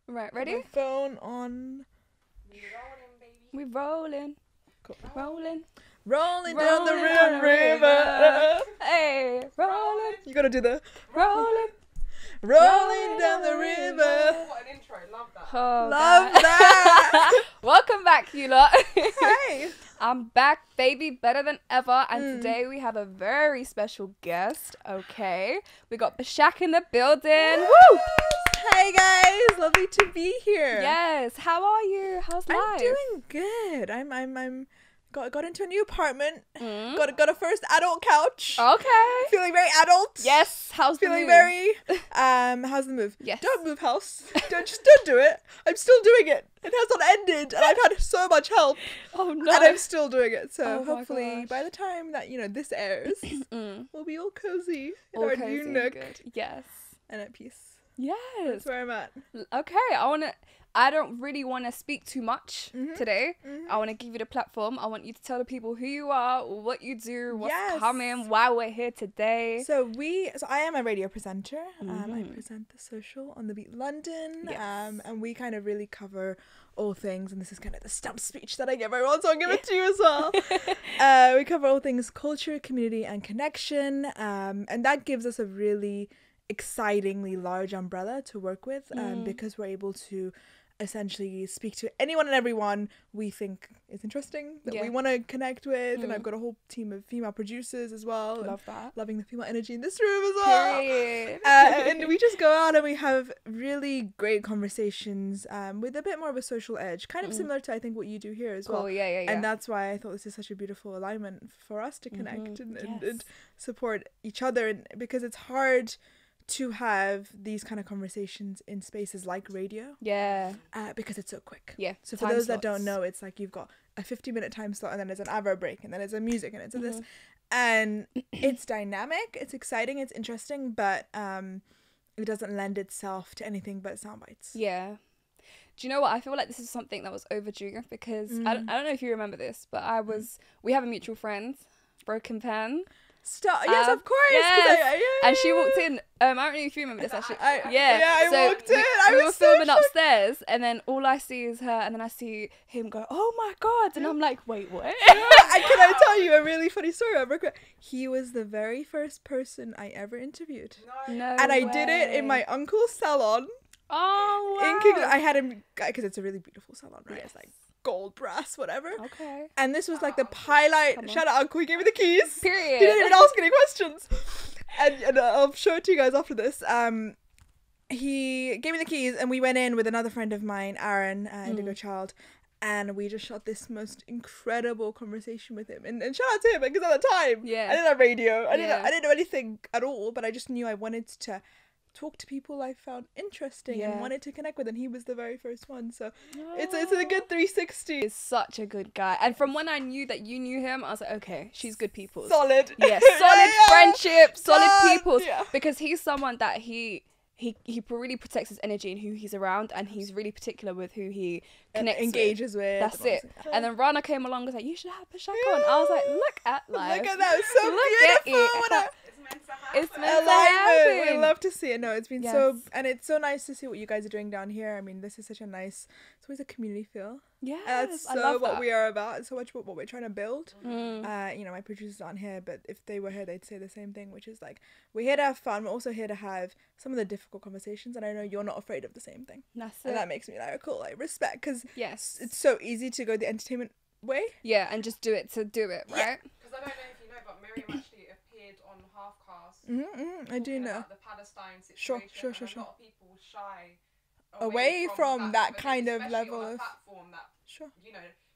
Right, ready? My phone on. We rolling. Cool. Rolling Down the down the river. Hey, rolling. You gotta do the Rolling. rolling down the river. What an intro, love that. Oh, Love God. that. Welcome back, you lot. Hey. I'm back, baby, better than ever. And today we have a very special guest, okay? We got BASAK in the building. Woo! Hey guys, lovely to be here. Yes, how are you? How's life? I'm doing good. I'm got into a new apartment. Mm. Got a first adult couch. Okay. Feeling very adult. Yes, how's the Feeling move? very how's the move? Yes. Don't move house. Don't do it. I'm still doing it. It has not ended and I've had so much help. Oh no. And I'm still doing it. So Oh my hopefully gosh. by the time that, this airs, we'll be all cozy in All our cozy new and nook good. Yes. and at peace. Yes. That's where I'm at. Okay, I don't really want to speak too much today. Mhm. I want to give you the platform. I want you to tell the people who you are, what you do, what's Yes. coming, why we're here today. So I am a radio presenter. I present The Social on the Beat London. Yes. And we kind of really cover all things, and this is kind of the stump speech that I give everyone, so I'll give it to you as well. We cover all things culture, community, and connection. And that gives us a really excitingly large umbrella to work with, because we're able to essentially speak to anyone and everyone we think is interesting, that we want to connect with. And I've got a whole team of female producers as well. Love that. Loving the female energy in this room as well. Period. And we just go out and we have really great conversations with a bit more of a social edge, kind of similar to I think what you do here as well. Cool, yeah. And that's why I thought this is such a beautiful alignment for us to connect and support each other, and because it's hard to have these kind of conversations in spaces like radio, because it's so quick. So for time those that slots. don't know, it's like you've got a 50-minute time slot, and then there's an advert break, and then it's a music, and it's a this, and it's dynamic, it's exciting, it's interesting, but it doesn't lend itself to anything but sound bites. Do you know what? I feel like this is something that was overdue, because I don't know if you remember this, but we have a mutual friend, Broken Pen. Stop. Yes, of course. Yes. And she walked in. I don't know if you remember this actually. I So walked in. We I were was so filming shocked. upstairs, and then all I see is her, and then I see him go, "Oh my god!" And I'm like, "Wait, what?" And can I tell you a really funny story about Brooklyn? He was the very first person I ever interviewed. No And I way. did it in my uncle's salon. Oh wow. In Kingston. I had him, because it's a really beautiful salon, right? Yes. It's like gold, brass, whatever. Okay. And this was like the highlight. Shout out Uncle, he gave me the keys. Period. He didn't even ask any questions. And I'll show it to you guys after this. He gave me the keys, and we went in with another friend of mine, Aaron, Indigo Child, and we just shot this most incredible conversation with him. And shout out to him, because at the time, I didn't have radio. I didn't know anything at all, but I just knew I wanted to talk to people I found interesting and wanted to connect with, and he was the very first one. So it's a good 360. He's such a good guy, and from when I knew that you knew him, I was like, okay, she's good people. Solid. Yeah, solid friendship, solid Done. people. Yeah. Because he's someone that he really protects his energy and who he's around, and he's really particular with who he connects engages with. That's and it. And then Rana came along and was like, you should have BASAK on. I was like, look at life. Look at that. It's so Look at beautiful. it. It's meant to happen. It's meant to Alignment. We happen. love to see it. No, it's been Yes. and it's so nice to see what you guys are doing down here. I mean, this is such a nice, it's always a community feel. Yes, That's I so love what that. we are about. It's so much what we're trying to build. Mm. My producers aren't here, but if they were here, they'd say the same thing, which is like, we're here to have fun. We're also here to have some of the difficult conversations, and I know you're not afraid of the same thing. That's And it. that makes me like, cool, like respect, because Yes. it's so easy to go the entertainment way. Yeah, and just do it to do it, right? Because I don't know if you know, but Miriam actually appeared on Half Cast. I do talking know. about the Palestine Sure. situation. And a lot of people shy Away from that kind of especially level on a of- platform that, Sure.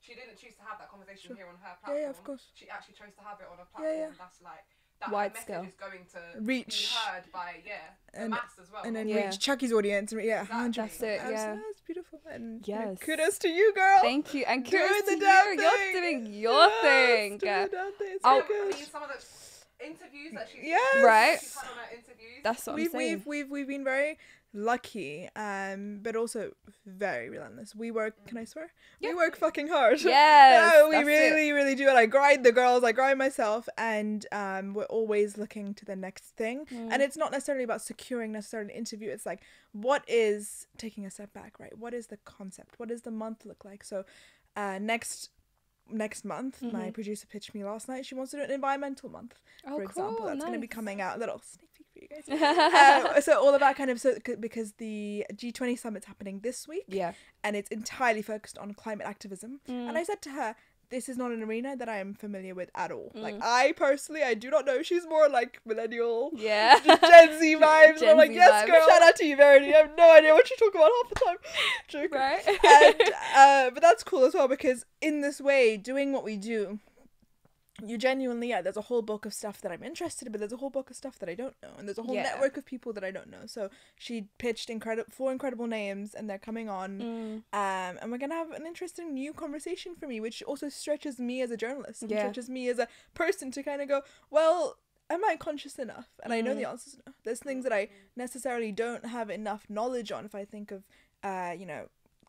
she didn't choose to have that conversation here on her Yeah, platform. yeah, of course. She actually chose to have it on a platform that's like that Wide her message scale. is going to Reach. be heard by the And- mass as well. And then Yeah. reach Chucky's audience. Yeah, Exactly. 100%. That's it, yeah. That's beautiful. And Yes. kudos to you, girl. Thank you. And Doing kudos the to damn you. You're thing. doing your thing. Doing the damn thing. It's Oh, so good. I mean, some of the interviews that she's Yes. Right. she's had on her interviews. That's what I'm saying. We've been very lucky, but also very relentless. We work, can I swear? Yeah. We work fucking hard. Yes, we that's really, really do. And I grind the girls, I grind myself, and we're always looking to the next thing. And it's not necessarily about securing necessarily an interview. It's like, what is, taking a step back, right? What is the concept? What does the month look like? So next month, my producer pitched me last night. She wants to do an environmental month, for example. Cool, That's going to be nice. coming out. A little sneak peek for you guys. So all of that kind of, because the G20 summit's happening this week, and it's entirely focused on climate activism. And I said to her, this is not an arena that I am familiar with at all. Like, I personally, I do not know. She's more like millennial, just Gen Z vibes. And I'm like, yes, girl. Shout out to you, Verity. I have no idea what you talk about half the time. Joking. Right. And, but that's cool as well, because in this way, doing what we do, you genuinely, there's a whole book of stuff that I'm interested in, but there's a whole book of stuff that I don't know, and there's a whole network of people that I don't know. So she pitched 4 incredible names, and they're coming on, and we're gonna have an interesting new conversation for me, which also stretches me as a journalist, and stretches me as a person to kind of go, well, am I conscious enough? And I know the answer is no. There's things that I necessarily don't have enough knowledge on. If I think of,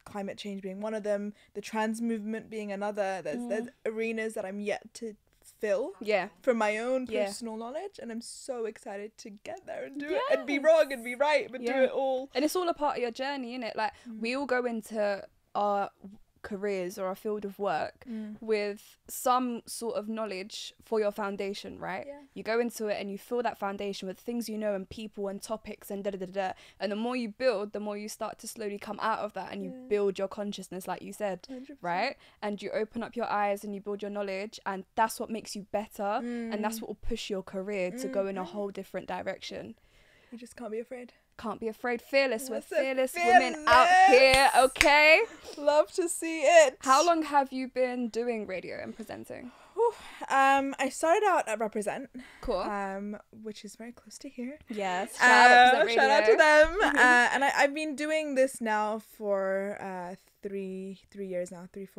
climate change being one of them, the trans movement being another, there's arenas that I'm yet to fill from my own personal knowledge, and I'm so excited to get there and do it and be wrong and be right, but do it all. And it's all a part of your journey, innit? Like, we all go into our careers or a field of work with some sort of knowledge for your foundation, right? You go into it and you fill that foundation with things you know and people and topics and and the more you build, the more you start to slowly come out of that, and you build your consciousness, like you said, 100%. right? And you open up your eyes and you build your knowledge, and that's what makes you better, and that's what will push your career to go in a whole different direction. You just can't be afraid. Can't be afraid. Fearless. We're That's fearless fearless women out here, okay? Love to see it. How long have you been doing radio and presenting? I started out at Represent. Cool. Which is very close to here. Yes. Shout out to them. And I've been doing this now for 4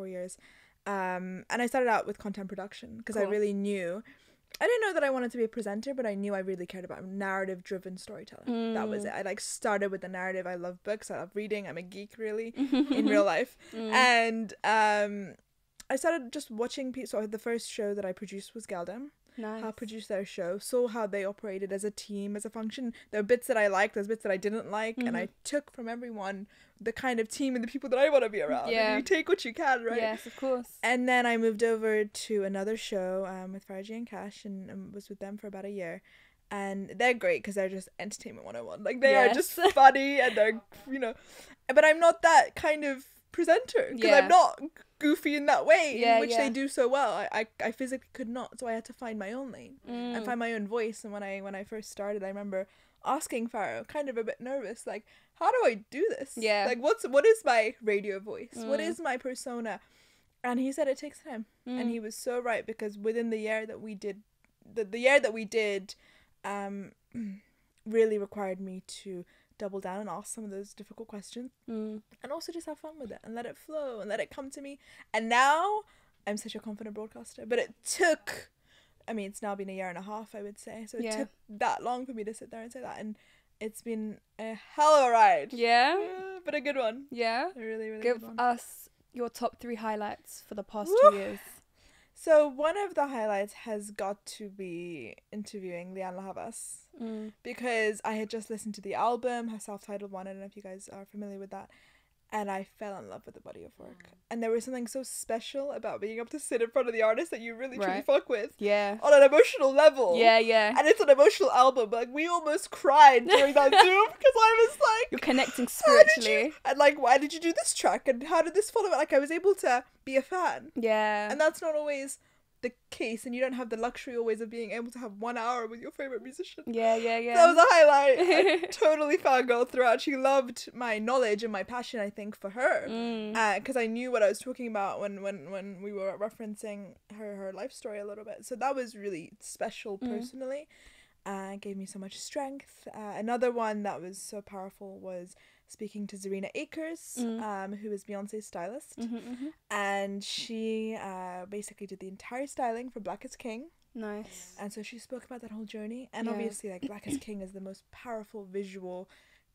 years. And I started out with content production because I really knew. I didn't know that I wanted to be a presenter, but I knew I really cared about narrative-driven storytelling. That was it. I started with the narrative. I love books. I love reading. I'm a geek, really, in real life. And I started just watching people. So the first show that I produced was Galdem. Nice. I produced their show, saw how they operated as a team, as a function. There were bits that I liked, there's bits that I didn't like, and I took from everyone the kind of team and the people that I want to be around. And you take what you can, right? Yes, of course. And then I moved over to another show with Faraji and Cash, and was with them for about a year. And they're great because they're just entertainment 101. Like, they are just funny, and they're, but I'm not that kind of presenter because I'm not goofy in that way, which they do so well. I physically could not, so I had to find my own lane and find my own voice. And when I first started, I remember asking Pharaoh, kind of a bit nervous, like, how do I do this? Like, what is my radio voice? What is my persona? And he said it takes time, and he was so right, because within the year that we did, the year that we did, really required me to double down and ask some of those difficult questions, and also just have fun with it and let it flow and let it come to me. And now I'm such a confident broadcaster, but it took, it's now been a year and a half, I would say, so it took that long for me to sit there and say that, and it's been a hell of a ride. But a good one. A really, really good one. Give us your top 3 highlights for the past 2 years. So one of the highlights has got to be interviewing Liane Lahavas, because I had just listened to the album, her self-titled one. I don't know if you guys are familiar with that. And I fell in love with the body of work. And there was something so special about being able to sit in front of the artist that you really truly fuck with. On an emotional level. And it's an emotional album. Like, we almost cried during that Zoom, because I was like, you're connecting spiritually. And like, why did you do this track? And how did this follow it? Like, I was able to be a fan. And that's not always the case, and you don't have the luxury always of being able to have 1 hour with your favorite musician. That was a highlight. I totally fangirled throughout. She loved my knowledge and my passion, I think, for her, because I knew what I was talking about when we were referencing her life story a little bit. So that was really special personally. Gave me so much strength. Another one that was so powerful was speaking to Zarina Akers, who is Beyonce's stylist. And she basically did the entire styling for Black is King. Nice. And so she spoke about that whole journey. And obviously, like, Black is King is the most powerful visual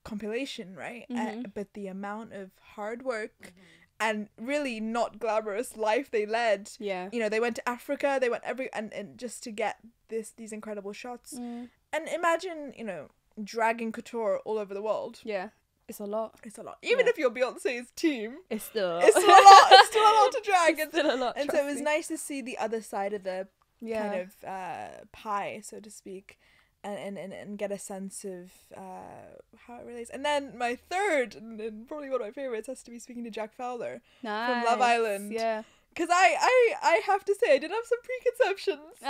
compilation, right? But the amount of hard work and really not glamorous life they led. Yeah. You know, they went to Africa, they went and just to get these incredible shots. And imagine, you know, dragging couture all over the world. Yeah. It's a lot. It's a lot. Even if you're Beyonce's team, it's still a lot. It's still a lot. It's still a lot to drag. It's still a lot. And so it was nice to see the other side of the kind of pie, so to speak, and get a sense of how it relates. And then my third, and probably one of my favorites, has to be speaking to Jack Fowler from Love Island. Yeah. Because I have to say, I did have some preconceptions.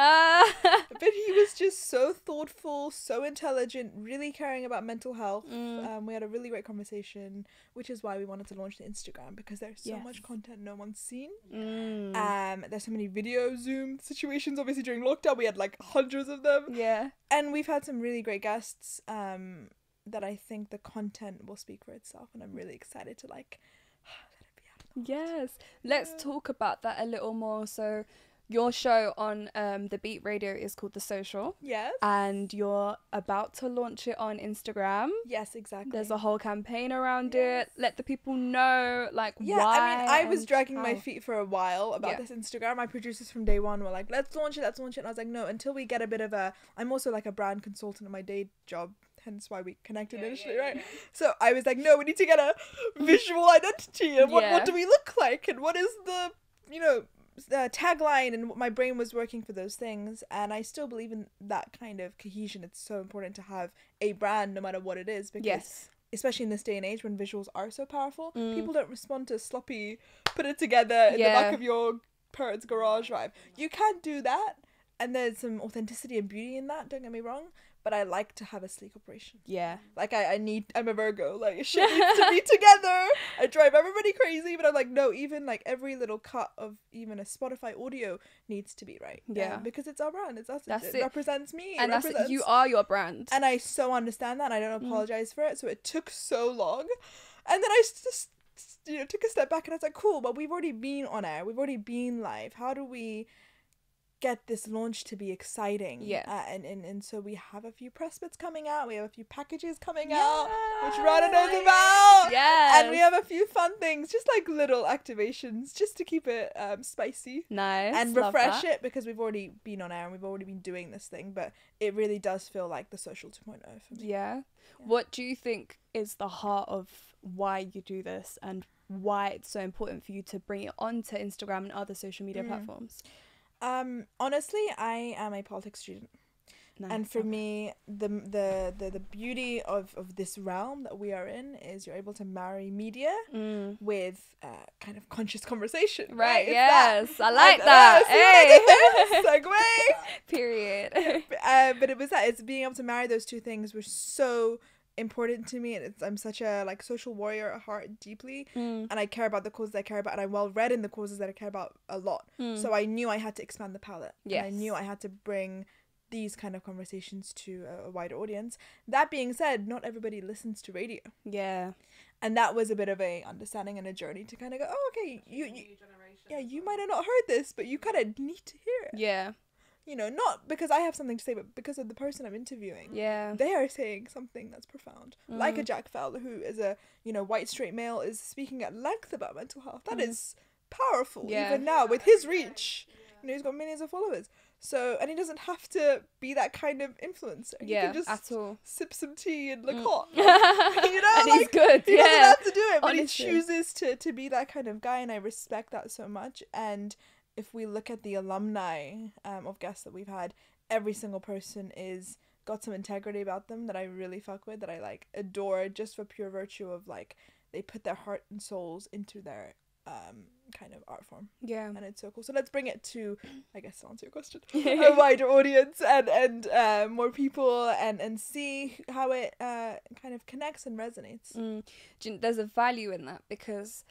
But he was just so thoughtful, so intelligent, really caring about mental health. We had a really great conversation, which is why we wanted to launch the Instagram, because there's so much content no one's seen. There's so many video Zoom situations. Obviously, during lockdown, we had like hundreds of them. Yeah. And we've had some really great guests that I think the content will speak for itself. And I'm really excited to like... Yes, let's talk about that a little more. So your show on the Beat Radio is called The Social. Yes. And you're about to launch it on Instagram. Yes, exactly. There's a whole campaign around it. Let the people know, like, why. I mean, I was dragging my feet for a while about this Instagram. My producers from day one were like, let's launch it. And I was like, no, until we get a bit of a... I'm also like a brand consultant in my day job. Hence why we connected initially, right? So I was like, no, we need to get a visual identity, and what do we look like, and what is the, you know, tagline, and my brain was working for those things. And I still believe in that kind of cohesion. It's so important to have a brand no matter what it is, because especially in this day and age when visuals are so powerful, people don't respond to sloppy, put it together in the back of your parents' garage vibe. You can't do that, and there's some authenticity and beauty in that, don't get me wrong. But I like to have a sleek operation. Yeah. Like, I'm a Virgo. Like, shit needs to be together. I drive everybody crazy, but I'm like, no, even like every little cut of even a Spotify audio needs to be right. Yeah. Because it's our brand. It's us. It represents me. And you are your brand. And I so understand that. And I don't apologize for it. So it took so long. And then I just, you know, took a step back and I was like, cool, but we've already been on air. We've already been live. How do we get this launch to be exciting? And so we have a few press bits coming out, we have a few packages coming out, which Rana knows about, and we have a few fun things, just like little activations, just to keep it spicy, nice, and refresh it, because we've already been on air and we've already been doing this thing, but it really does feel like the social 2.0 for me. What do you think is the heart of why you do this, and why it's so important for you to bring it onto Instagram and other social media platforms? Honestly, I am a politics student. Nice. And for me, the beauty of this realm that we are in is you're able to marry media with kind of conscious conversation. Right, yes. I like that. Hey! Segue! Period. But it was that. It's being able to marry those two things was so important to me, and I'm such a like social warrior at heart, deeply, and I care about the causes I care about, and I'm well read in the causes that I care about a lot, so I knew I had to expand the palette. I knew I had to bring these kind of conversations to a wider audience. That being said, not everybody listens to radio, and that was a bit of a understanding and a journey to kind of go, oh, okay, you might have not heard this, but you kind of need to hear it. You know, not because I have something to say, but because of the person I'm interviewing. They are saying something that's profound. Like a Jack Fowler, who is a, you know, white straight male, is speaking at length about mental health. That is powerful, even now, with his reach. You know, he's got millions of followers. So, and he doesn't have to be that kind of influencer. He can just sip some tea and look hot. You know, and like, he's good. He doesn't have to do it, but he chooses to be that kind of guy, and I respect that so much. And if we look at the alumni of guests that we've had, every single person is got some integrity about them that I really fuck with, that I like adore, just for pure virtue of like they put their heart and souls into their kind of art form. And it's so cool. So let's bring it to, I guess, to answer your question, a wider audience and more people, and see how it kind of connects and resonates. There's a value in that, because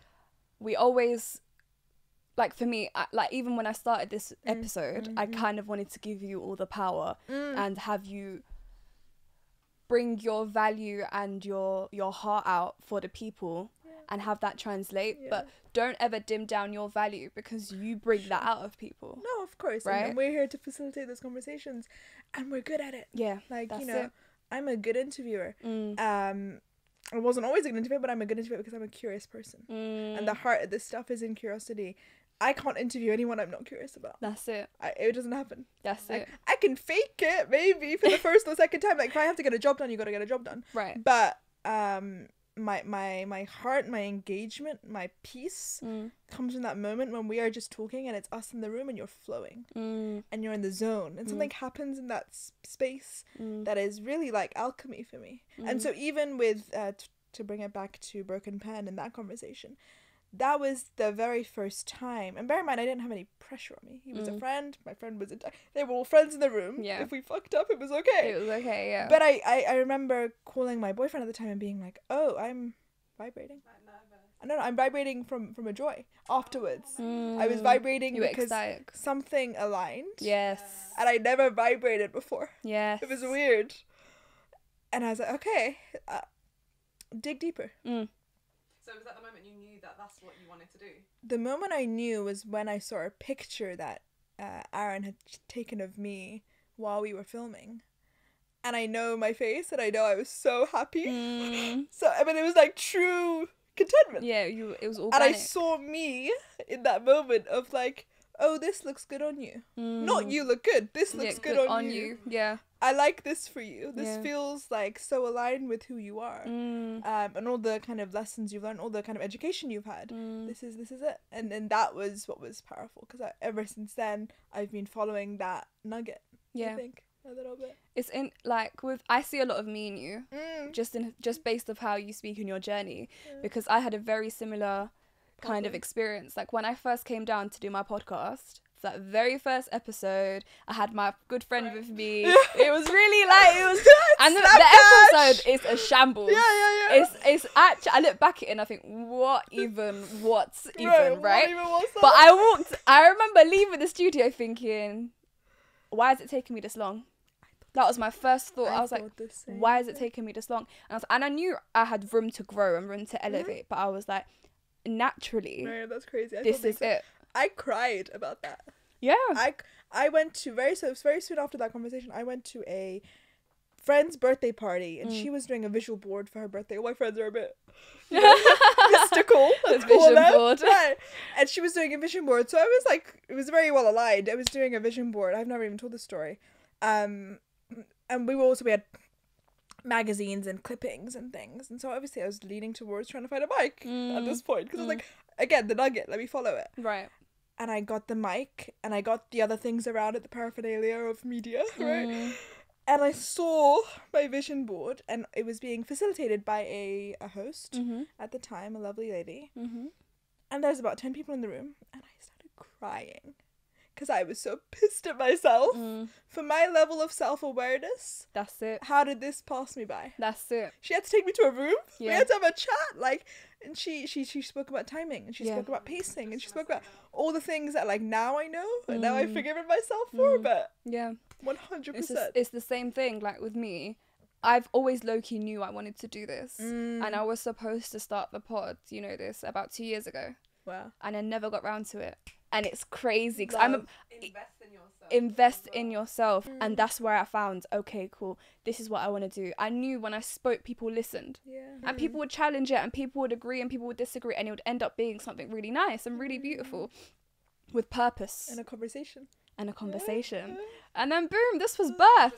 we always, like, for me, like, even when I started this episode, I kind of wanted to give you all the power and have you bring your value and your heart out for the people and have that translate, but don't ever dim down your value, because you bring that out of people. No, of course, right? And we're here to facilitate those conversations, and we're good at it. Like, you know, I'm a good interviewer. I wasn't always a good interviewer, but I'm a good interviewer because I'm a curious person. And the heart of this stuff is in curiosity. I can't interview anyone I'm not curious about. That's it. It doesn't happen. That's it. I can fake it maybe for the first or second time. Like if I have to get a job done, you got to get a job done. Right. But my heart, my engagement, my peace comes from that moment when we are just talking and it's us in the room and you're flowing and you're in the zone and something happens in that space that is really like alchemy for me. And so even with to bring it back to Broken Pen and that conversation, that was the very first time. And bear in mind, I didn't have any pressure on me. He was a friend. My friend was they were all friends in the room. Yeah. If we fucked up, it was okay. It was okay, yeah. But I remember calling my boyfriend at the time and being like, oh, I'm vibrating. No, I'm vibrating from a joy afterwards. I was vibrating because ecstatic. Something aligned. Yes. And I never vibrated before. Yes. It was weird. And I was like, okay, dig deeper. So was that the moment you knew that that's what you wanted to do? The moment I knew was when I saw a picture that Aaron had taken of me while we were filming. And I know my face and I know I was so happy. So, I mean, it was like true contentment. Yeah, it was organic. And I saw me in that moment of like, oh, this looks good on you. Not you look good. This looks good on you. Yeah. I like this for you. This Yeah. feels like so aligned with who you are. And all the kind of lessons you've learned, all the kind of education you've had. This is it. And that was what was powerful because ever since then I've been following that nugget. Yeah. I think a little bit. It's in like I see a lot of me in you just based of how you speak in your journey because I had a very similar kind of experience. Like when I first came down to do my podcast, for that very first episode, I had my good friend with me. It was really like it was, and the episode is a shambles. Yeah. It's actually I look back at it and I think what's even right? What even was that? But I remember leaving the studio thinking, why is it taking me this long? That was my first thought. I was like, why is it taking me this long? And I knew I had room to grow and room to elevate, but I was like, naturally, no, that's crazy. this is it. I cried about that. Yeah. I went to very soon after that conversation, I went to a friend's birthday party and she was doing a visual board for her birthday. All my friends are a bit mystical. Let's call vision them. board. Right. And she was doing a vision board. So I was like, it was very well aligned. I was doing a vision board. I've never even told this story. And we had magazines and clippings and things. And so obviously I was leaning towards trying to find a mic at this point. Because I was like, again, the nugget, let me follow it. Right. And I got the mic and I got the other things around it, the paraphernalia of media, right? And I saw my vision board and it was being facilitated by a host at the time, a lovely lady. And there's about 10 people in the room and I started crying because I was so pissed at myself for my level of self-awareness. That's it. How did this pass me by? That's it. She had to take me to a room. Yeah. We had to have a chat, like, and she spoke about timing and she spoke about pacing and she spoke about all the things that like now I know and now I've forgiven myself for, but 100%. It's the same thing. Like with me, I've always low-key knew I wanted to do this, and I was supposed to start the pod, you know this, about 2 years ago. Wow. And I never got round to it. And it's crazy because invest in yourself. And that's where I found, okay, cool, this is what I want to do. I knew when I spoke, people listened. And people would challenge it and people would agree and people would disagree and it would end up being something really nice and really beautiful with purpose. And a conversation. And then boom, this was birthed.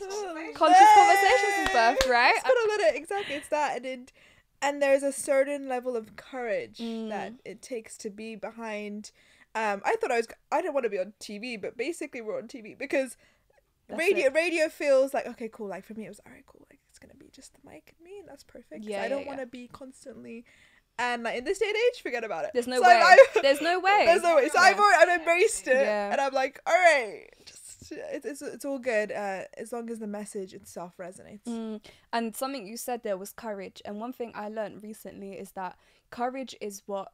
Conscious Conversations was birthed, right? Just gotta let it, exactly, it's that. And there's a certain level of courage that it takes to be behind. I didn't want to be on TV, but basically we're on TV because radio feels like, okay, cool. Like for me, it was, all right, cool. Like it's going to be just the mic and me and that's perfect. Yeah, I don't want to be constantly, and like in this day and age, forget about it. There's no way. There's no way. So I've embraced it and I'm like, all right, just, it's all good as long as the message itself resonates. And something you said there was courage. And one thing I learned recently is that courage is what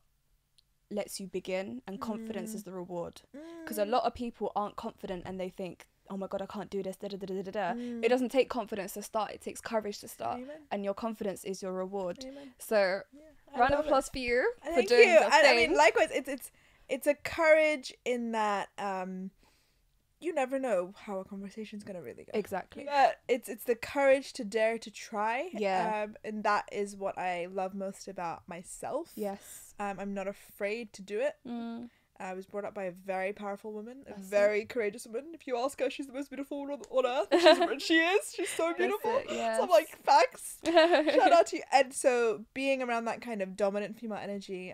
lets you begin and confidence is the reward, because a lot of people aren't confident and they think, oh my god, I can't do this, It doesn't take confidence to start, it takes courage to start. Amen. And your confidence is your reward. Amen. So round of applause for you for doing that thing. I mean, likewise, it's a courage in that you never know how a conversation's gonna really go. Exactly. But it's the courage to dare to try. Yeah. And that is what I love most about myself. Yes. I'm not afraid to do it. I was brought up by a very powerful woman, a very courageous woman. If you ask her, she's the most beautiful woman on earth. She is. She's so beautiful. Yes. So I'm like, facts. Shout out to you. And so being around that kind of dominant female energy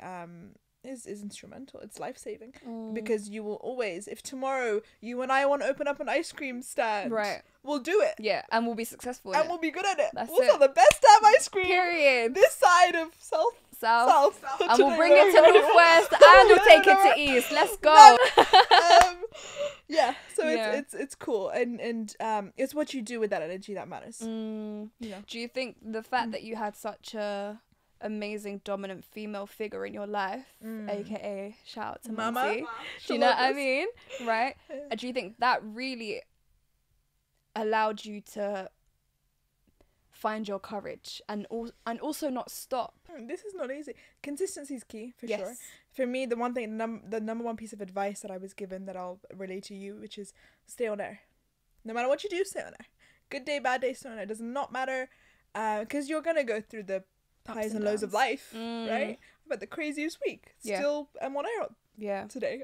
is instrumental. It's life-saving. Because you will always, if tomorrow you and I want to open up an ice cream stand, right, we'll do it. Yeah, and we'll be successful and we'll be good at it. That's we'll it. sell the best damn ice cream. Period. This side of South. And we'll bring it to Northwest and we'll take it to East. Let's go. Yeah, so it's cool, and it's what you do with that energy that matters. Yeah. Do you think the fact that you had such a amazing dominant female figure in your life, aka shout out to Mama, do you know what I mean? Right? Do you think that really allowed you to find your courage and also not stop? This is not easy. Consistency is key, for sure. For me, the one thing, the number one piece of advice that I was given that I'll relay to you, which is stay on air. No matter what you do, stay on air. Good day, bad day, stay on air. It does not matter, because you're gonna go through the highs and lows of life, right? But the craziest week, still I'm on air today,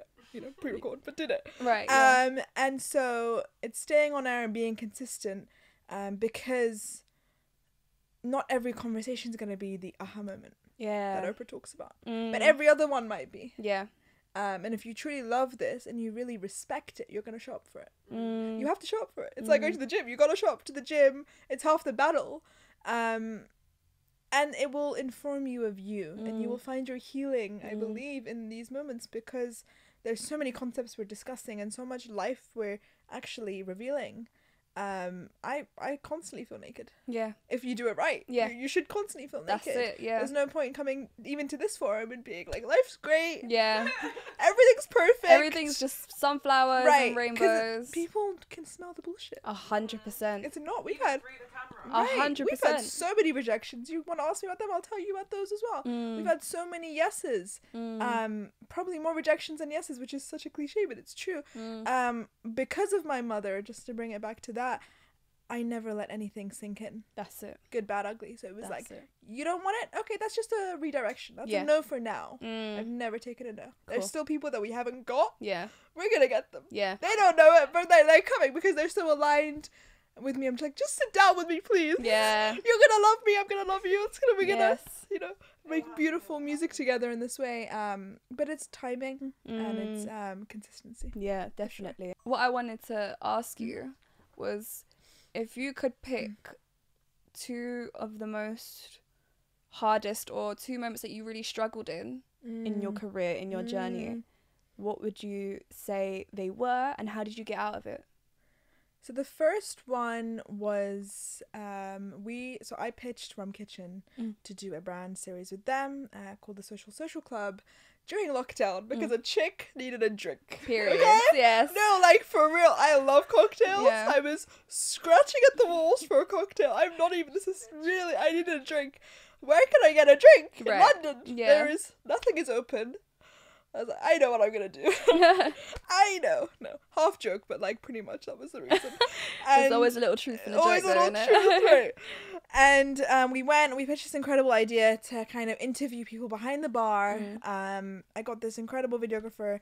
pre-record, but did it. Right. And so it's staying on air and being consistent, because not every conversation is going to be the aha moment that Oprah talks about. But every other one might be. Yeah. And if you truly love this and you really respect it, you're going to show up for it. You have to show up for it. It's like going to the gym. You got to show up to the gym. It's half the battle. And it will inform you of you. And you will find your healing, I believe, in these moments, because there's so many concepts we're discussing and so much life we're actually revealing. I constantly feel naked. Yeah. If you do it right. Yeah. You should constantly feel naked. That's it, yeah. There's no point coming even to this forum and being like, life's great. Yeah. Everything's perfect. Everything's just sunflowers and rainbows. People can smell the bullshit. 100%. It's not. We've had 100%. We've had so many rejections. You want to ask me about them? I'll tell you about those as well. We've had so many yeses. Probably more rejections than yeses, which is such a cliche, but it's true. Because of my mother, just to bring it back to that, I never let anything sink in. That's it. Good, bad, ugly. So it was you don't want it? Okay, that's just a redirection. That's a no for now. I've never taken a no. Cool. There's still people that we haven't got. Yeah. We're going to get them. Yeah. They don't know it, but they're coming because they're so aligned with me. I'm just sit down with me, please. Yeah. You're going to love me. I'm going to love you. It's going to be going to, make beautiful music together in this way. But it's timing and it's consistency. Yeah, definitely. Sure. What I wanted to ask you was if you could pick two of the most hardest or two moments that you really struggled in your career, in your journey, what would you say they were and how did you get out of it? So the first one was I pitched Rum Kitchen to do a brand series with them called the Social Club during lockdown because a chick needed a drink. Period. Okay? Yes. No, for real, I love cocktails. Yeah. I was scratching at the walls for a cocktail. I needed a drink. Where can I get a drink? In London. Yeah. Nothing is open. I was like, I know what I'm going to do. I know. No, half joke, but pretty much that was the reason. There's always a little truth in the joke, isn't it? Right. And we pitched this incredible idea to kind of interview people behind the bar. I got this incredible videographer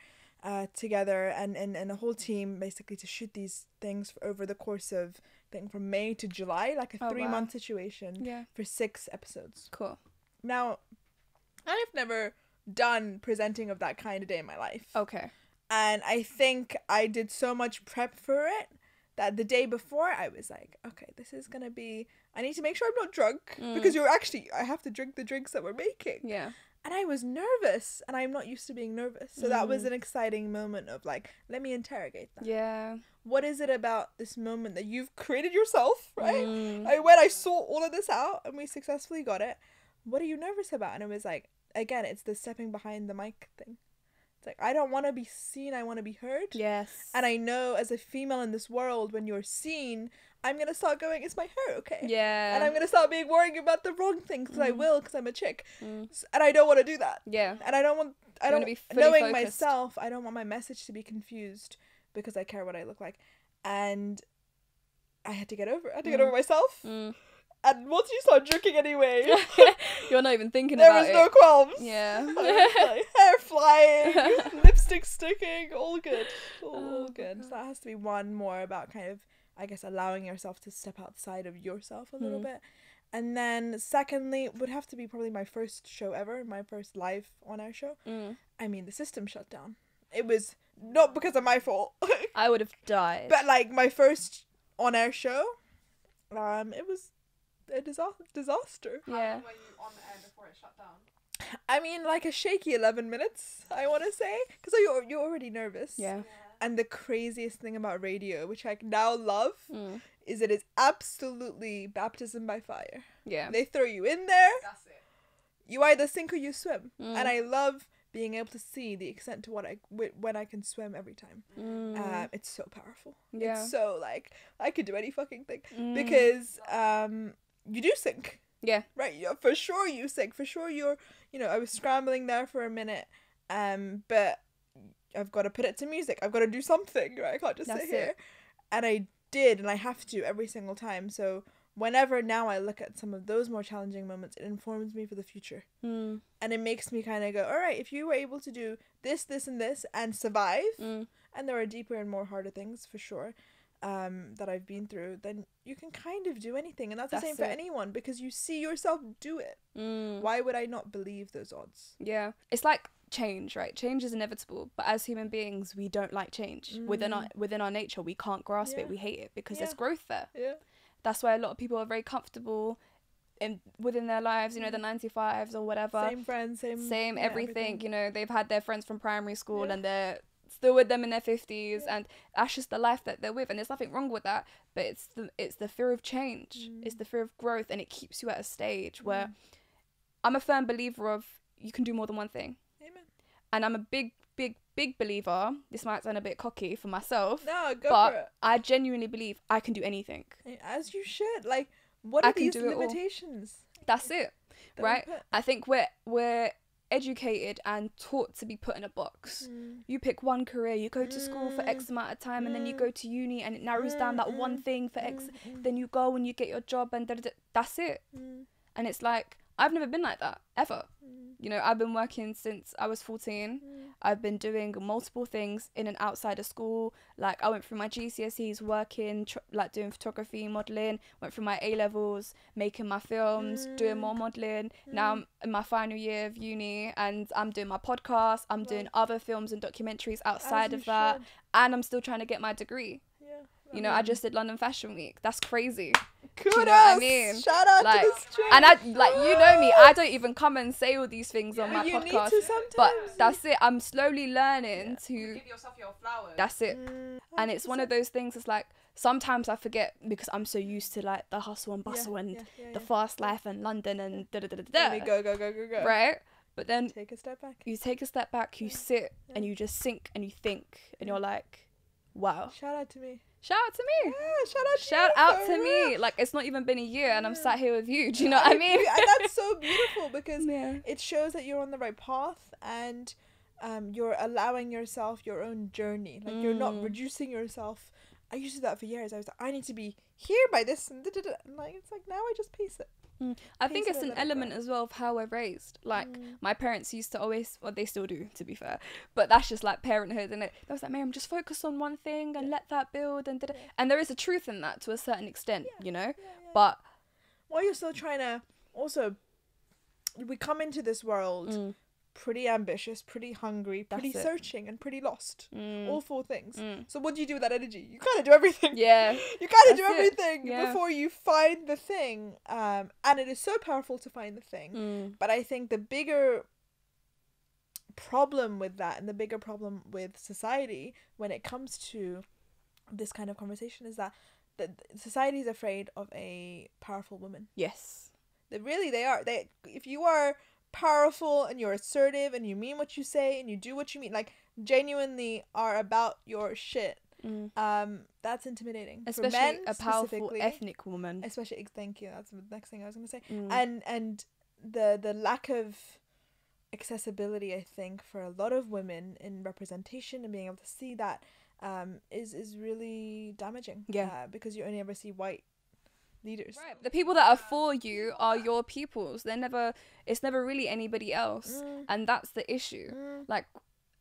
together and a whole team basically to shoot these things over the course of, I think, from May to July, a 3-month situation for 6 episodes. Cool. Now, I've never done presenting of that kind of day in my life. Okay. And I think I did so much prep for it that the day before I was like, okay, this is gonna be, I need to make sure I'm not drunk because I have to drink the drinks that we're making. Yeah. And I was nervous and I'm not used to being nervous. So that was an exciting moment of let me interrogate that. Yeah. What is it about this moment that you've created yourself, right? When I saw all of this out and we successfully got it, what are you nervous about? And it was again, it's the stepping behind the mic thing. It's I don't want to be seen, I want to be heard. Yes. And I know as a female in this world, when you're seen, I'm going to start going, is my hair okay? Yeah. And I'm going to start worrying about the wrong things because I will, because I'm a chick. And I don't want to do that. Yeah. And I don't want, knowing focused. Myself, I don't want my message to be confused because I care what I look like. And I had to get over it. I had to get over myself. And once you start drinking anyway, you're not even thinking about it. There was no qualms. Yeah. Like, hair flying, lipstick sticking, all good. All good. So that has to be one more about kind of, I guess, allowing yourself to step outside of yourself a little bit. And then secondly, would have to be probably my first show ever, my first live on-air show. I mean, the system shut down. It was not because of my fault. I would have died. But like my first on-air show, it was a disaster. Yeah. How long were you on the air before it shut down? I mean, like a shaky 11 minutes, I want to say, because you're already nervous. Yeah. And the craziest thing about radio, which I now love, is it is absolutely baptism by fire. Yeah. They throw you in there. That's it. You either sink or you swim. And I love being able to see the extent to when I can swim every time. It's so powerful. Yeah. It's so like I could do any fucking thing because you do sink. Yeah. Right. Yeah, for sure you sink. For sure you're. I was scrambling there for a minute, but I've got to put it to music. I've got to do something. Right. I can't just sit here. And I did, and I have to every single time. So whenever now I look at some of those more challenging moments, it informs me for the future. And it makes me kind of go, all right, if you were able to do this, this, and this and survive, and there are deeper and more harder things for sure that I've been through, then you can kind of do anything. And that's the same for anyone, because you see yourself do it. Why would I not believe those odds? Yeah. It's like change, right? Change is inevitable, but as human beings, we don't like change. Within our nature, we can't grasp it. We hate it because there's growth there. Yeah. That's why a lot of people are very comfortable within their lives, the 9-to-5s or whatever. Same friends, same everything. They've had their friends from primary school and they're still with them in their 50s, and that's just the life that they're with, and there's nothing wrong with that. But it's the fear of change, it's the fear of growth, and it keeps you at a stage where I'm a firm believer of you can do more than one thing. Amen. And I'm a big believer. This might sound a bit cocky for myself. No, go but for it. I genuinely believe I can do anything. As you should. Like, what are these limitations? That's it, right? I think we're educated and taught to be put in a box. You pick one career, you go to school for X amount of time, and then you go to uni, and it narrows down that one thing for X. Then you go and you get your job, and that's it. And it's like, I've never been like that ever. I've been working since I was 14. I've been doing multiple things in and outside of school. Like, I went through my GCSEs working, doing photography, modelling. Went through my A-levels, making my films, doing more modelling. Now I'm in my final year of uni, and I'm doing my podcast. I'm doing other films and documentaries outside of that. And I'm still trying to get my degree. I just did London Fashion Week. That's crazy. Kudos. Do you know what I mean? Shout out to this trip. And I you know me, I don't even come and say all these things on my you podcast. Need to sometimes. But that's it. I'm slowly learning to give yourself your flowers. That's it. And it's one of those things. It's like sometimes I forget because I'm so used to like the hustle and bustle and the fast life and London and da da da da da. Go. Right? But then take a step back. You take a step back. You sit and you just think and you think and you're like, wow. Shout out to me. Shout out to me. Yeah, shout out to me. Like, it's not even been a year and I'm sat here with you. Do you know what I mean? And that's so beautiful because it shows that you're on the right path and you're allowing yourself your own journey. Like, you're not reducing yourself. I used to do that for years. I was like, I need to be here by this and da-da-da. And like, it's like, now I just pace it. I think it's an element as well of how we're raised. Like, my parents used to always, well, they still do, to be fair, but that's just like parenthood, and they was like, Miriam, just focus on one thing and let that build, and there is a truth in that to a certain extent, but while you're still trying to also, we come into this world pretty ambitious, pretty hungry, pretty searching, and pretty lost. All four things. So what do you do with that energy? You kind of do everything. Yeah. You kind of do everything before you find the thing. And it is so powerful to find the thing. But I think the bigger problem with that and the bigger problem with society when it comes to this kind of conversation is that society is afraid of a powerful woman. Yes. They are. If you are powerful and you're assertive and you mean what you say and you do what you mean, like genuinely are about your shit, that's intimidating, especially for men, a powerful ethnic woman, especially. Thank you, that's the next thing I was going to say. And the lack of accessibility, I think, for a lot of women in representation and being able to see that is really damaging. Yeah. Because you only ever see white leaders. Right. The people that are for you are your peoples. It's never really anybody else. And that's the issue. Like,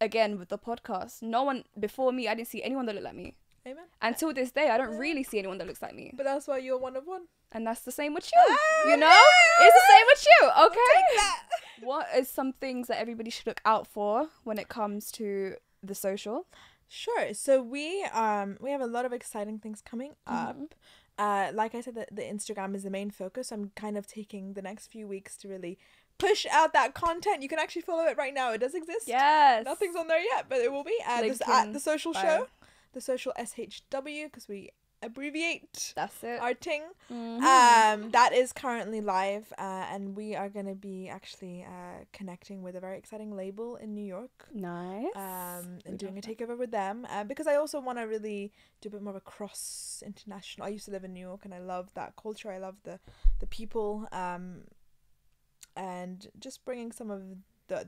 again, with the podcast, no one before me, I didn't see anyone that looked like me. Amen. Until this day, I don't really see anyone that looks like me. But that's why you're one of one. And that's the same with you. You know? It's the same with you, okay? What is some things that everybody should look out for when it comes to the social? Sure. So we have a lot of exciting things coming up. Like I said, the Instagram is the main focus. I'm kind of taking the next few weeks to really push out that content. You can actually follow it right now. It does exist. Yes. Nothing's on there yet, but it will be. This at the social show, the social SHW, because we abbreviate. That's it. Our ting. That is currently live, and we are going to be actually connecting with a very exciting label in New York. Nice. And doing a takeover with them, because I also want to really do a bit more of a cross international. I used to live in New York, and I love that culture. I love the people, and just bringing some of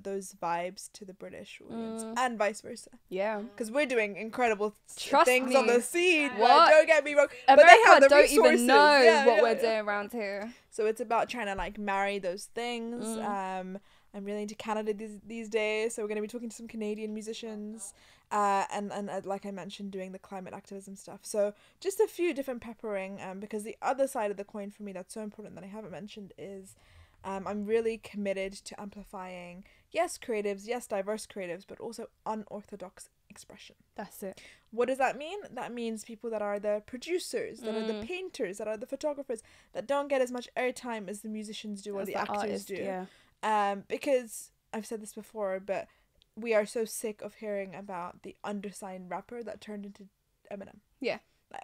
those vibes to the British audience and vice versa. Yeah, because we're doing incredible Trust things me. on the scene. What? Don't get me wrong. America but they have the don't resources. even know what we're doing around here. So it's about trying to like marry those things. I'm really into Canada these days, so we're going to be talking to some Canadian musicians, and like I mentioned, doing the climate activism stuff. So just a few different peppering, because the other side of the coin for me that's so important that I haven't mentioned is I'm really committed to amplifying, yes, creatives, yes, diverse creatives, but also unorthodox expression. That's it. What does that mean? That means people that are the producers, that are the painters, that are the photographers, that don't get as much airtime as the musicians do or the actors artist, do. Yeah. Because I've said this before, but we are so sick of hearing about the undersigned rapper that turned into Eminem. Yeah.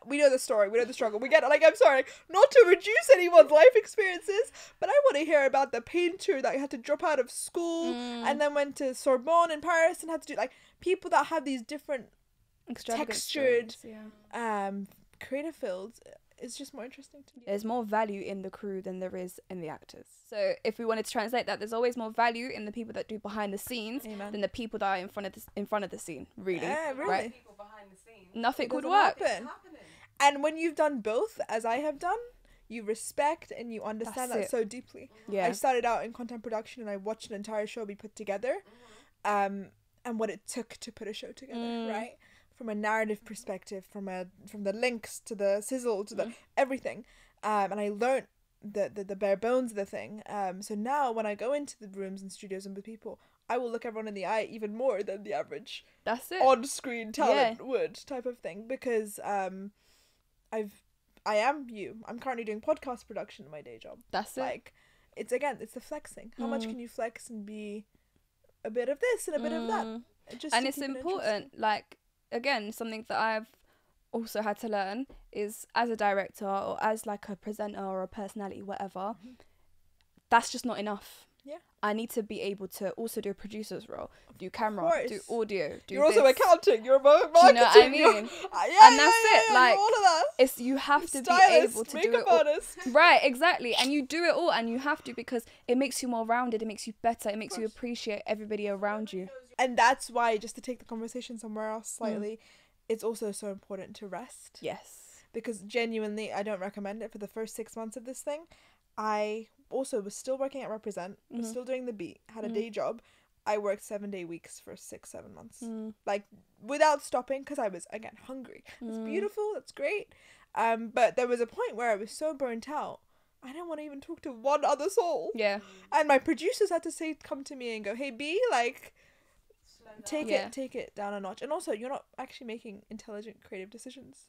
We know the story, we know the struggle. We get it. Like, I'm sorry, not to reduce anyone's life experiences, but I want to hear about the painter that had to drop out of school and then went to Sorbonne in Paris and had to do, like, people that have these different textured creative fields. It's just more interesting to me. There's more value in the crew than there is in the actors. So if we wanted to translate that, there's always more value in the people that do behind the scenes than the people that are in front of the scene. Really, right? People behind the scenes. Nothing could work. And when you've done both, as I have done, you respect and you understand that so deeply. Yeah. I started out in content production and I watched an entire show be put together, and what it took to put a show together, right? From a narrative perspective, from the links to the sizzle to the everything, and I learned the bare bones of the thing. So now when I go into the rooms and studios and with people, I will look everyone in the eye even more than the average on-screen talent would, type of thing, because I'm currently doing podcast production in my day job. That's it. Like, it's the flexing. How much can you flex and be a bit of this and a bit of that? And it's important, like, again, something that I've also had to learn is, as a director or as like a presenter or a personality, whatever, that's just not enough. Yeah. I need to be able to also do a producer's role, do camera, do audio, do You're also accounting, you're marketing. Do you know what I mean? And that's it. Like, all of that. It's, you have to Stylist, be able to do it all. artist. Right, exactly. And you do it all, and you have to, because it makes you more rounded, it makes you better, it makes you appreciate everybody around you. And that's why, just to take the conversation somewhere else slightly, it's also so important to rest. Yes. Because genuinely, I don't recommend it. For the first 6 months of this thing, I also was still working at Represent, was still doing the beat, had a day job. I worked 7-day weeks for 6-7 months, like, without stopping, because I was, again, hungry. It's beautiful, that's great. But there was a point where I was so burnt out, I didn't want to even talk to one other soul. Yeah. And my producers had to come to me and go, hey, B, like, take it down a notch. And also, you're not actually making intelligent creative decisions,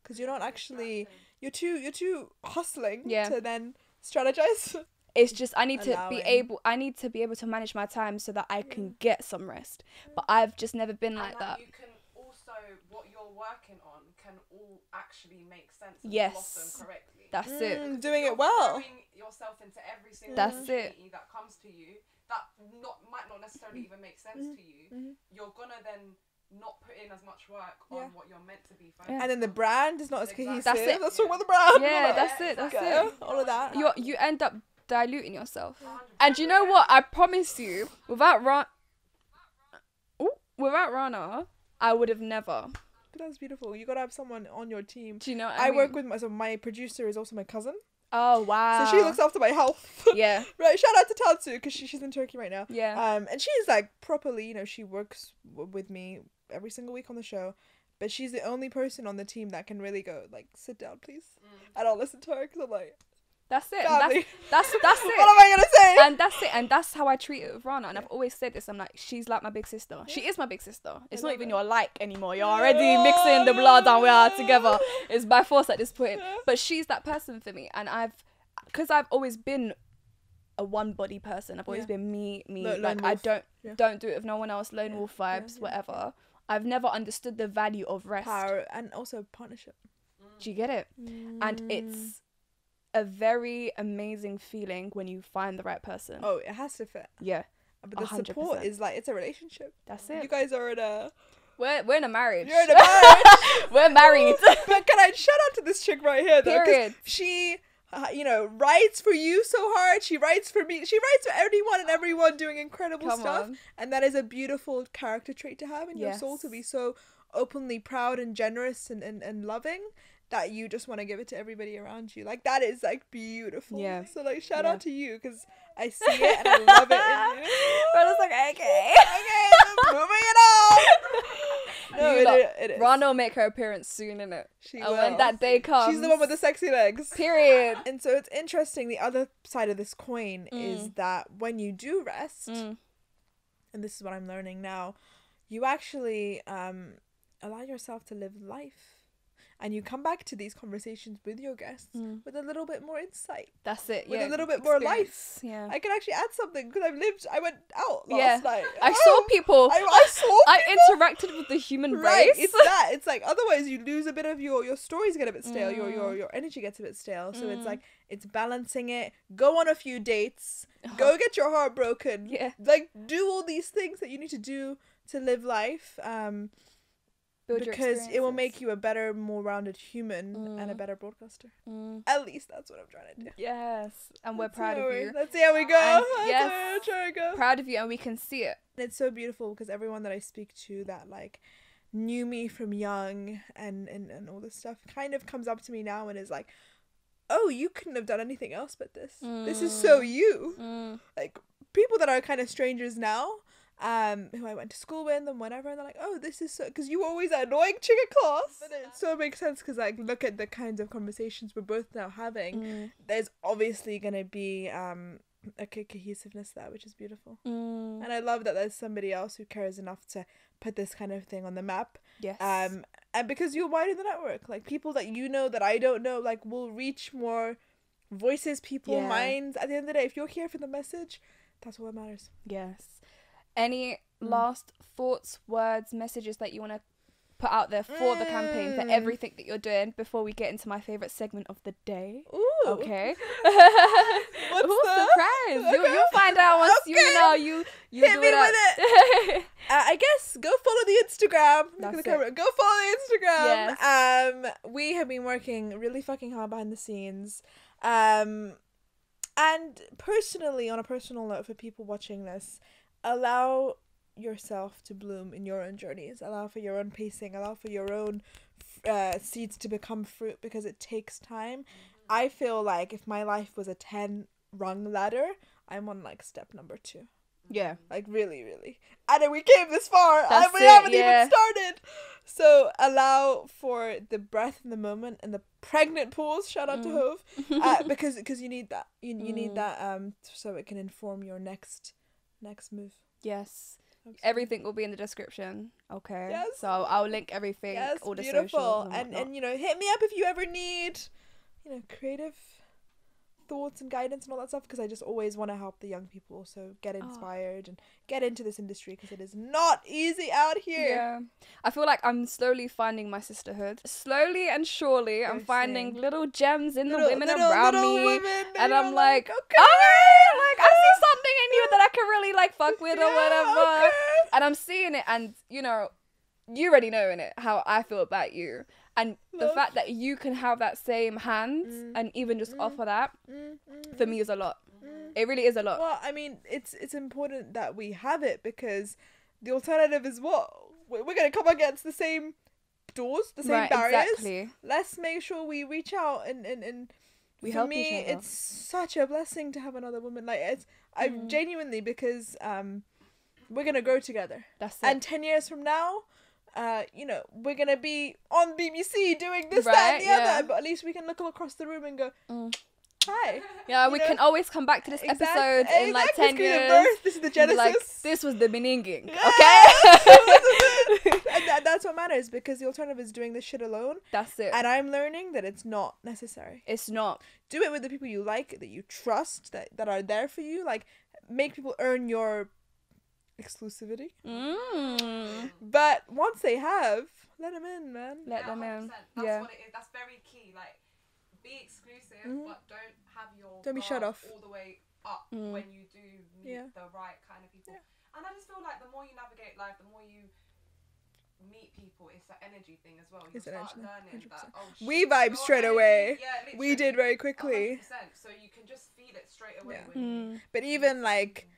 because you're not actually, you're too hustling to then strategize. It's just, I need to be able to manage my time so that I can get some rest. But I've just never been like that. You can also, what you're working on can all actually make sense and blossom correctly. That's it. Doing it well. Throwing yourself into every single That's opportunity that comes to you that might not necessarily even make sense to you. You're gonna then not put in as much work on what you're meant to be focused and then the brand is not as cohesive. That's it. Let's talk about the brand. Yeah, that's it. All of that. You end up diluting yourself. And you know what? I promise you, without Rana, I would have never That's beautiful. You gotta have someone on your team. Do you know what I mean? work with my producer is also my cousin. Oh, wow. So she looks after my health. Yeah. Right, shout out to Tatsu, because she's in Turkey right now. Yeah. And she's like properly, you know, she works with me every single week on the show, but she's the only person on the team that can really go like, sit down please, and I'll listen to her, because I'm like, that's it. That's it. what am I gonna say? And that's it. And that's how I treat it with Rana. And I've always said this. I'm like, she's like my big sister. She is my big sister. It's not even your like anymore. You're already mixing the blood and we are together. It's by force at this point. But she's that person for me. And because I've always been a one body person. I've always been me. Like I don't do it with no one else. Lone wolf vibes, whatever. I've never understood the value of rest. Power and also partnership. Do you get it? And it's a very amazing feeling when you find the right person. Oh, it has to fit. Yeah. But the 100%. support is like, it's a relationship. That's it. You guys are in a... We're in a marriage. You're in a marriage. We're married. But can I shout out to this chick right here, though? 'Cause Period. she, you know, writes for you so hard. She writes for me. She writes for anyone and everyone doing incredible stuff. And that is a beautiful character trait to have in your soul, to be so openly proud and generous and loving, that you just want to give it to everybody around you. Like, that is like beautiful. Yeah. So like, shout out to you, because I see it and I love it in you. But it's like, okay, moving it on. No, it is. Rana will make her appearance soon, innit? She and will. when that day comes, she's the one with the sexy legs. Period. And so it's interesting. The other side of this coin is that when you do rest, and this is what I'm learning now, you actually allow yourself to live life. And you come back to these conversations with your guests with a little bit more insight. That's it. With a little bit more life. Yeah. I can actually add something, because I went out last night. I saw people. I interacted with the human race. It's that. It's like, otherwise you lose a bit of your stories get a bit stale. Your energy gets a bit stale. So it's like, it's balancing it. Go on a few dates. Go get your heart broken. Yeah. Like, do all these things that you need to do to live life. Because it will make you a better, more rounded human and a better broadcaster. At least that's what I'm trying to do. Yes, and we're proud of you. Let's see how we go. Yes, proud of you, and we can see it. It's so beautiful, because everyone that I speak to that like knew me from young and all this stuff kind of comes up to me now and is like, oh, you couldn't have done anything else but this. This is so you. Like, people that are kind of strangers now, who I went to school with and whatever, and they're like, oh, this is so, because you were always that annoying chick in class. But it so makes sense, because like, look at the kinds of conversations we're both now having. There's obviously gonna be a cohesiveness there, which is beautiful. And I love that there's somebody else who cares enough to put this kind of thing on the map. Yes. And because you'll widen the network, like, people that you know that I don't know, like, will reach more voices, people, minds. At the end of the day, if you're here for the message, that's all that matters. Yes. Any last thoughts, words, messages that you want to put out there for the campaign, for everything that you're doing, before we get into my favourite segment of the day? Ooh. Okay. What's the surprise? Okay. You'll find out once you know you hit do me it with it. I guess go follow the Instagram. That's Look at the camera. Go follow the Instagram. Yes. We have been working really fucking hard behind the scenes. And personally, on a personal note, for people watching this, allow yourself to bloom in your own journeys. Allow for your own pacing. Allow for your own seeds to become fruit, because it takes time. I feel like if my life was a 10-rung ladder, I'm on like step number 2. Yeah. Like, really, really. And then we came this far. That's we haven't even started. So allow for the breath in the moment and the pregnant pause. Shout out to Hove. Because you need that. You need that so it can inform your next move. Yes. Absolutely. Everything will be in the description. Okay. Yes. So I'll link everything. Yes, all the beautiful. socials And you know, hit me up if you ever need, you know, creative thoughts and guidance and all that stuff, because I just always want to help the young people also get inspired and get into this industry, because it is not easy out here. Yeah. I feel like I'm slowly finding my sisterhood. Slowly and surely, I'm finding little gems in the women around me. And I'm like, okay, like, I see something in you that I can really like fuck with or whatever. Okay. And I'm seeing it, and you know, you already know in it how I feel about you. And the fact that you can have that same hand and even just offer that, for me, is a lot. It really is a lot. Well, I mean, it's important that we have it, because the alternative is what? We're going to come against the same doors, the same barriers. Exactly. Let's make sure we reach out and We for help me, each other. it's such a blessing to have another woman. Like I genuinely, because we're gonna grow together. That's it. And 10 years from now, we're gonna be on BBC doing this, that, and the other. But at least we can look across the room and go, hi. Yeah, we can always come back to this episode in like 10 years. Birth. This is the genesis. Like, this was the beninging. Yeah. Okay? And that's what matters, because the alternative is doing this shit alone. That's it. And I'm learning that it's not necessary. It's not. Do it with the people you like, that you trust, that are there for you. Like, make people earn your exclusivity. But once they have, let them in, man. Let them in. That's what it is. That's very key. Like, be exclusive, but don't have your be shut off all the way up when you do meet the right kind of people. And I just feel like the more you navigate life, the more you meet people, it's an energy thing as well. You start learning that. We vibe straight away. Yeah, we did very quickly. 100%. So you can just feel it straight away. But even like,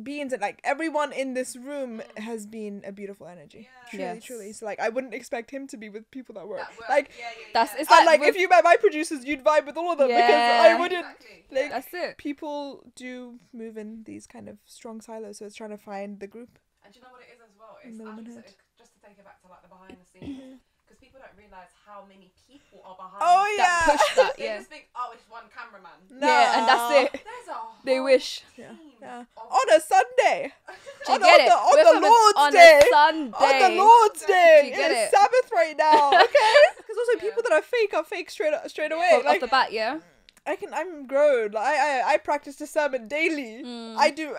beings, like everyone in this room has been a beautiful energy. Truly. So like, I wouldn't expect him to be with people that work. Like, It's like if you met my producers, you'd vibe with all of them, because I wouldn't. Exactly. Like, that's it. People do move in these kind of strong silos, so it's trying to find the group. And do you know what it is as well? It's just to take it back to like the behind the scenes, because people don't realize how many people are behind. That push that. They just think, oh, it's one cameraman. No. Yeah, and that's it. There's a whole They wish. team On a Sunday. Do you get it? On the Lord's Day. On On the Lord's Day. Do you get It's it? Sabbath right now. Okay. Because also people that are fake straight away. Off the bat, yeah. I'm grown. Like, I practice discernment daily. I do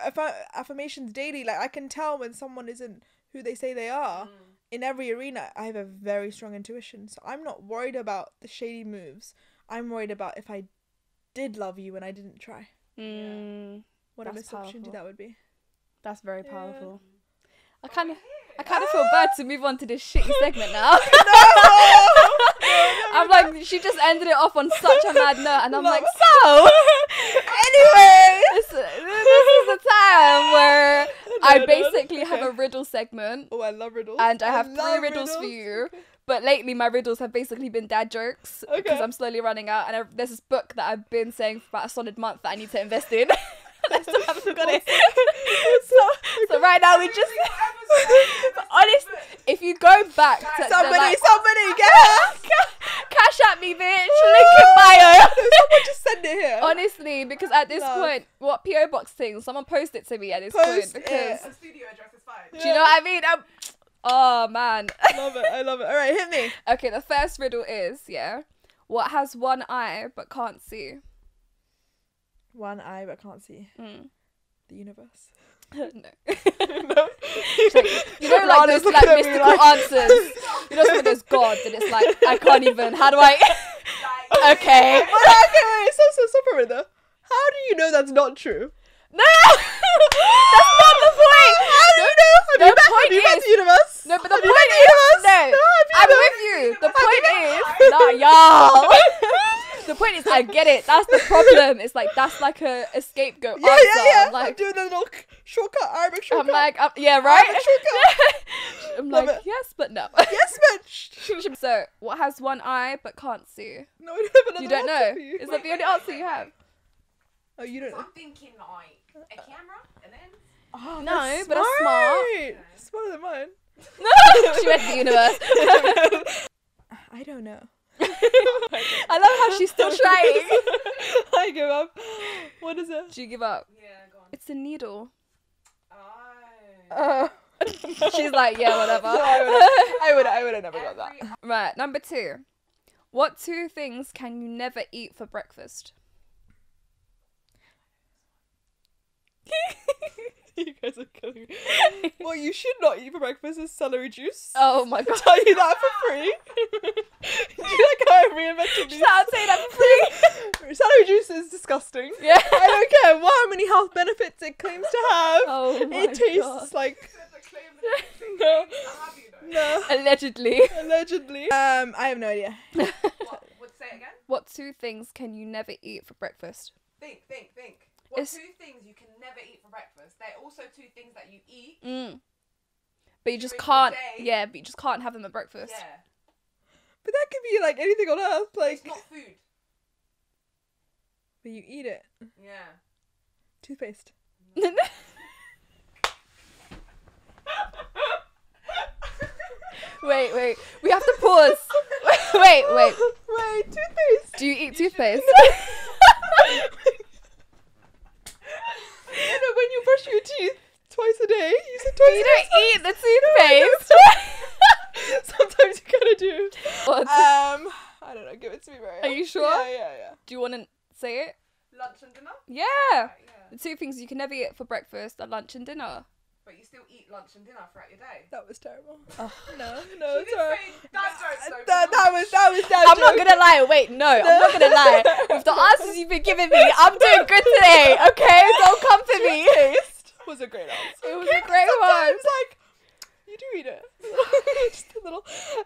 affirmations daily. Like, I can tell when someone isn't who they say they are. In every arena, I have a very strong intuition. So I'm not worried about the shady moves. I'm worried about if I did love you and I didn't try. What a missed opportunity that would be. That's very powerful. I kind of feel bad to move on to this shitty segment now. I'm like, she just ended it off on such a mad note, and I'm like, so anyway, this is the time where I basically have a riddle segment. Oh, I love riddles. And I have 3 riddles for you. But lately, my riddles have basically been dad jokes, because I'm slowly running out. And there's this book that I've been saying for about a solid month that I need to invest in. I still haven't got it. So right now we just... Honestly, if you go back to... Somebody, get cash at me, bitch. Link in bio. Someone just send it here. Honestly, because at this point, what PO box thing? Someone post it to me at this point. Because the studio address is fine. Do you know what I mean? Oh man. I love it. All right, hit me. Okay, the first riddle is, what has one eye but can't see? One eye but can't see. The universe. No. No. You know, like those like mystical answers. You know, when there's God, and it's like, I can't even. How do I? Okay. Okay, so Parinda, how do you know that's not true? No, that's not the point. How do you know? Have you met the universe? No, but the point is, no, I'm with you. The point is, nah, y'all. The point is, I get it. That's the problem. It's like, that's like a scapegoat answer. Yeah. Like, I'm doing the little shortcut, Arabic shortcut. I'm like, yeah, right? Arabic shortcut. I'm like, yes, but no. Yes, bitch. So, what has one eye but can't see? No, I don't have another You don't answer know? for you. Is that the only answer you have? Oh, you don't So know. I'm thinking like a camera and then... Oh, No, but that's smart. Smarter than mine. She went to the universe. I don't know. I love how she's still trying. I give up. What is it? Do you give up? Yeah, go on. It's a needle. Oh. She's like, yeah, whatever. No, I would have never got that. Right, number 2. What 2 things can you never eat for breakfast? You guys are killing me. What you should not eat for breakfast is celery juice. Oh my god. Tell you that for free. Do you like how I reinvented these? I'd say that for free. Celery juice is disgusting. Yeah. I don't care how many health benefits it claims to have. Oh my it tastes god. like No. no. Allegedly. Allegedly. I have no idea. What? Say it again? What 2 things can you never eat for breakfast? Think. What It's- 2 things you can never eat for breakfast? They're also 2 things that you eat. But you just during can't. the day. Yeah, but you just can't have them at breakfast. Yeah. But that could be like anything on earth. Like, It's not food. but you eat it. Yeah. Toothpaste. Wait. We have to pause. Wait. Wait, toothpaste. Do you eat toothpaste? You know, when you brush your teeth twice a day, you say twice You a don't day. eat the toothpaste. Sometimes you kind of do. What? I don't know. Give it to me, Maria. Are you sure? Yeah. Do you want to say it? Lunch and dinner? Yeah. Yeah. The two things you can never eat for breakfast are lunch and dinner. But you still eat lunch and dinner throughout your day. That was terrible. Oh. No, She it's did alright. say dad jokes though. That was dad I'm not joke. gonna lie. Wait, no, I'm not gonna lie. With the answers you've been giving me, I'm doing good today. Okay, don't come for me. Toothpaste was a great answer. It was a great one. Sometimes, like, you do eat it. Just a little.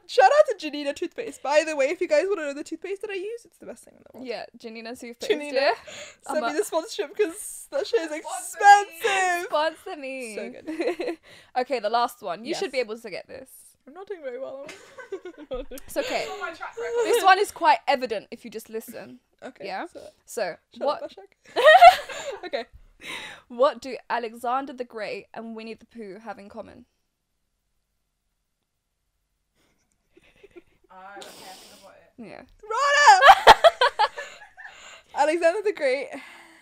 Shout out to Janina toothpaste. By the way, if you guys want to know the toothpaste that I use, it's the best thing in the world. Yeah, Janina toothpaste. Janina, Yeah. send me the sponsorship because that shit is Sponsor expensive. Sponsor me. So good. Okay, the last one. You Yes. should be able to get this. I'm not doing very well. It's okay. It's on my track record. This one is quite evident if you just listen. Okay. Yeah. So, So, shut what up, BASAK. Okay. what do Alexander the Great and Winnie the Pooh have in common? Okay, I think I've got it. Yeah. Rana! Alexander the Great.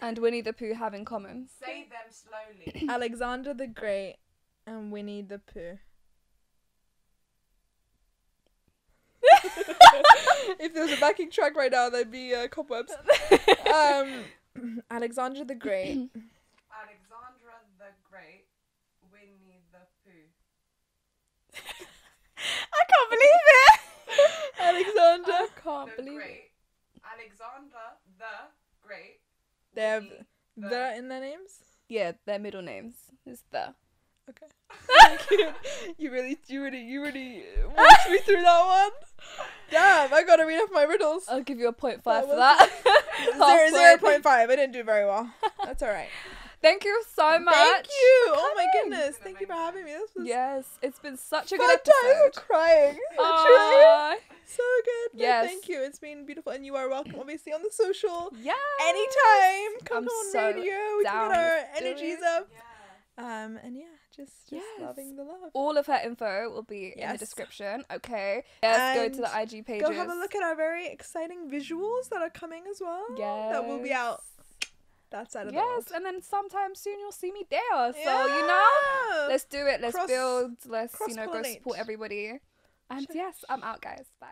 And Winnie the Pooh have in common. Say them slowly. Alexander the Great and Winnie the Pooh. If there was a backing track right now, there'd be cobwebs. Alexander the Great. Alexandra the Great, Winnie the Pooh. I can't believe it. Alexander. I can't The believe it. Great. Alexander the Great. They have Winnie the in their names. Yeah, their middle names is the. Okay. Thank you. You really walked me through that one. Damn, I gotta read off my riddles. I'll give you a 0.5 for was- that. 0.5. I didn't do very well. That's alright. Thank you so much. Thank you. for Oh my coming. goodness. Thank you for having me. This was Yes, it's been such a fun good time. I'm episode. crying. Aw. Literally. So good. No, Yes. thank you. It's been beautiful. And you are welcome, obviously, on the social. Yeah. Anytime. Come I'm on so radio. We down. can get our Let's do energies it. up. Yeah. And yeah, just Yes. loving the love. All of her info will be in the Yes. description. Okay. Yes, go to And the IG pages. Go have a look at our very exciting visuals that are coming as well. Yes. That will be out that side of the Yes, world. and then sometime soon you'll see me there. So, Yeah. you know, let's do it. Let's Cross- build. Let's, go cross-pollinate. support everybody. And Sure. yes, I'm out, guys. Bye.